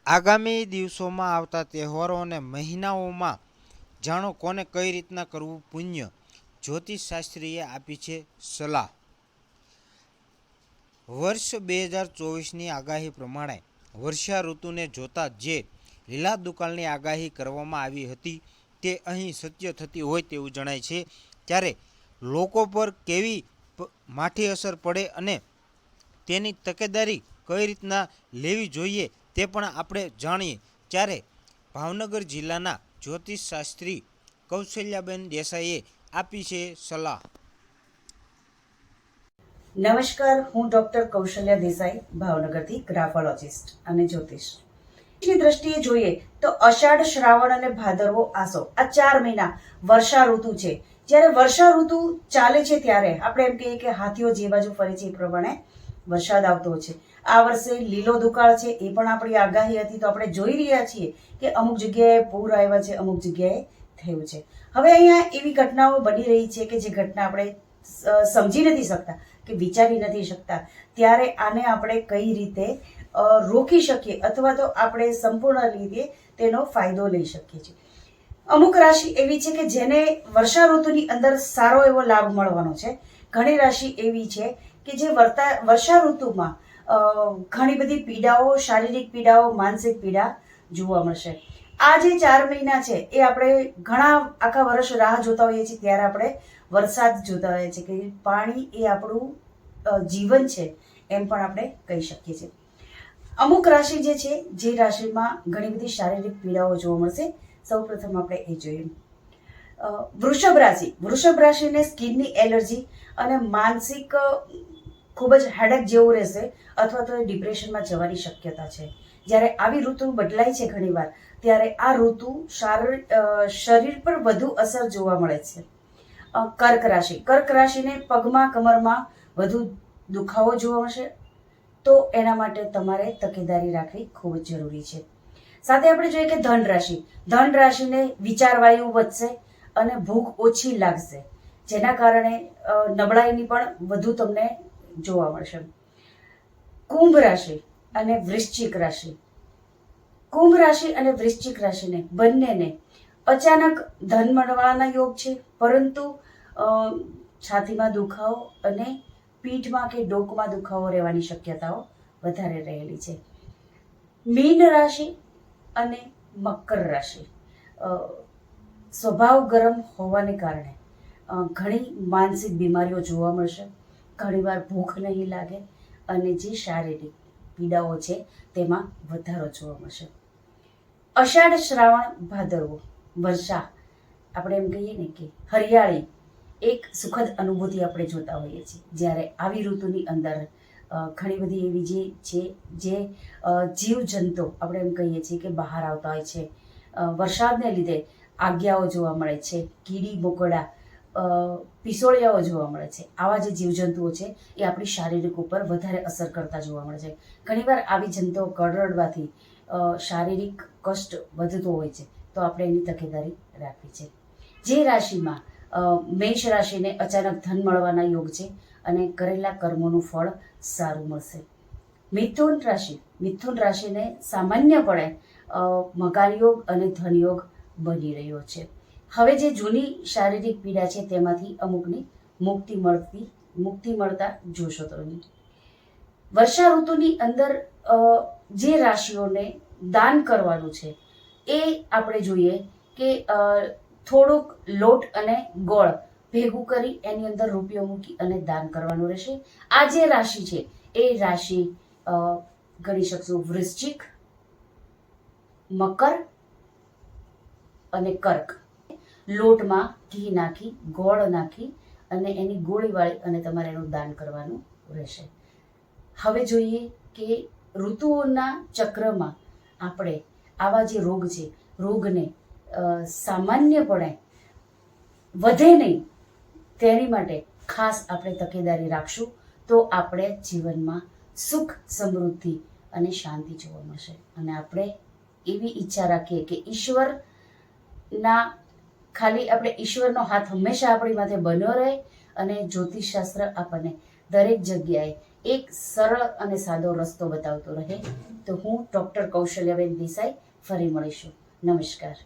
આગામી દિવસોમાં આવતા તહેવારો અને મહિનાઓમાં જાણો કોને કઈ રીતના કરવું પુણ્ય. જ્યોતિષશાસ્ત્રીએ આપી છે સલાહ. વર્ષ 2024ની આગાહી પ્રમાણે વર્ષા ઋતુને જોતા જે લીલા દુકાળની આગાહી કરવામાં આવી હતી તે અહીં સત્ય થતી હોય તેવું જણાય છે. ત્યારે લોકો પર કેવી માઠી અસર પડે અને તેની તકેદારી કઈ રીતના લેવી જોઈએ તે પણ આપણે જાણીએ. ત્યારે ભાવનગર જિલ્લાના જ્યોતિષશાસ્ત્રી કૌશલ્યાબેન દેસાઈએ આપી છે સલાહ. નમસ્કાર, હું ડોક્ટર કૌશલ્યા દેસાઈ, ભાવનગરથી ગ્રાફોલોજિસ્ટ અને જ્યોતિષ. ની દ્રષ્ટિએ જોઈએ તો અષાઢ, શ્રાવણ અને ભાદરવો, આસો આ 4 મહિના વર્ષા ઋતુ છે. જ્યારે વર્ષા ઋતુ ચાલે છે ત્યારે આપણે એમ કહીએ કે હાથીઓ જે બાજુ ફરે છે એ પ્રમાણે વરસાદ આવતો છે. આ વર્ષે લીલો દુકાળ છે એ પણ આપણી આગાહી હતી, તો આપણે જોઈ રહ્યા છીએ કે અમુક જગ્યાએ પૂર આવ્યા છે, અમુક જગ્યાએ થયું છે. હવે અહીંયા એવી ઘટનાઓ બની રહી છે કે જે ઘટના આપણે સમજી નથી શકતા કે વિચારી નથી શકતા. ત્યારે આને આપણે કઈ રીતે રોકી શકીએ અથવા તો આપણે સંપૂર્ણ રીતે તેનો ફાયદો લઈ શકીએ છીએ. અમુક રાશિ એવી છે કે જેને વર્ષા ઋતુની અંદર સારો એવો લાભ મળવાનો છે. ઘણી રાશિ એવી છે કે જે વર્ષા ઋતુમાં ઘણી બધી પીડાઓ, શારીરિક પીડાઓ, માનસિક પીડા જોવા મળશે. આ જે 4 મહિના છે એ આપણે ઘણા આખા વર્ષ રાહ જોતા હોઈએ છીએ. ત્યારે આપણે વરસાદ જોતા હોઈએ છીએ કે પાણી એ આપણું જીવન છે એમ પણ આપણે કહી શકીએ છીએ. અમુક રાશિ જે છે જે રાશિમાં ઘણી બધી શારીરિક પીડાઓ જોવા મળશે. સૌ પ્રથમ આપણે એ જોઈએ વૃષભ રાશિ. વૃષભ રાશિને સ્કિનની એલર્જી અને માનસિક ખૂબ જ હેડેક જેવું રહેશે અથવા તો એ ડિપ્રેશનમાં જવાની શક્યતા છે. જ્યારે આવી ઋતુ બદલાય છે ઘણીવાર ત્યારે આ ઋતુ શરીર પર વધુ અસર જોવા મળે છે. કર્ક રાશિ. કર્ક રાશિને પગમાં, કમરમાં વધુ દુખાવો જોવા મળશે, તો એના માટે તમારે તકેદારી રાખવી ખૂબ જ જરૂરી છે. સાથે આપણે જોઈએ કે ધન રાશિ. ધન રાશિને વિચારવાયુ વધશે અને ભૂખ ઓછી લાગશે, જેના કારણે નબળાઈની પણ વધુ તમને જોવા મળશે. કુંભ રાશિ અને વૃશ્ચિક રાશિ. કુંભ રાશિ અને વૃશ્ચિક રાશિને બંનેને અચાનક ધન મળવાના યોગ છે, પરંતુ છાતીમાં દુખાવો અને પીઠમાં કે ડોકમાં દુખાવો રહેવાની શક્યતાઓ વધારે રહેલી છે. મીન રાશિ અને મકર રાશિ. સ્વભાવ ગરમ હોવાને કારણે ઘણી માનસિક બીમારીઓ જોવા મળશે. ઘણીવાર ભૂખ નહીં લાગે અને જે શારીરિક પીડાઓ છે તેમાં વધારો જોવા મળશે. અષાઢ, શ્રાવણ, ભાદરવો, વર્ષા, આપણે એમ કહીએ ને કે હરિયાળી, એક સુખદ અનુભૂતિ આપણે જોતા હોઈએ છીએ. જ્યારે આવી ઋતુની અંદર ઘણી બધી એવી જે છે જે જીવજંતુ આપણે એમ કહીએ છીએ કે બહાર આવતા હોય છે. વરસાદને લીધે આગિયાઓ જોવા મળે છે, કીડી મકોડા, પીસોળિયાઓ જોવા મળે છે. આવા જે જીવજંતુઓ છે એ આપણી શારીરિક ઉપર વધારે અસર કરતા જોવા મળે છે. ઘણીવાર આવી જંતુઓ કરડવાથી શારીરિક કષ્ટ વધતો હોય છે, તો આપણે એની તકેદારી રાખવી છે. જે રાશિમાં મેષ રાશિને અચાનક ધન મળવાના યોગ છે અને કરેલા કર્મોનું ફળ સારું મળશે. મિથુન રાશિ. મિથુન રાશિને સામાન્યપણે મકાન યોગ અને ધન યોગ બની રહ્યો છે. હવે જે જૂની શારીરિક પીડા છે તેમાંથી અમુકની મુક્તિ મળતા જોશો તમે. વર્ષા ઋતુની અંદર જે રાશિઓને દાન કરવાનું છે એ આપણે જોઈએ કે થોડુંક લોટ અને ગોળ ભેગું કરી એની અંદર રૂપિયો મૂકી અને દાન કરવાનું રહેશે. આ જે રાશિ છે એ રાશિ ગણી શકશું વૃશ્ચિક, મકર અને કર્ક. લોટમાં ઘી નાખી, ગોળ નાખી અને એની ગોળી વાળી અને તમારે એનું દાન કરવાનું રહેશે. હવે જોઈએ કે ઋતુઓના ચક્રમાં આપણે આવા જે રોગ છે, રોગને સામાન્યપણે વધે નહીં તેની માટે ખાસ આપણે તકેદારી રાખશું, તો આપણે જીવનમાં સુખ, સમૃદ્ધિ અને શાંતિ જોવા મળશે. અને આપણે એવી ઈચ્છા રાખીએ કે ઈશ્વરનો હાથ હંમેશા આપણી માથે બન્યો રહે અને જ્યોતિષશાસ્ત્ર આપણને દરેક જગ્યાએ એક સરળ અને સાદો રસ્તો બતાવતો રહે. તો હું ડૉક્ટર કૌશલ્યાબેન દેસાઈ ફરી મળીશું. નમસ્કાર.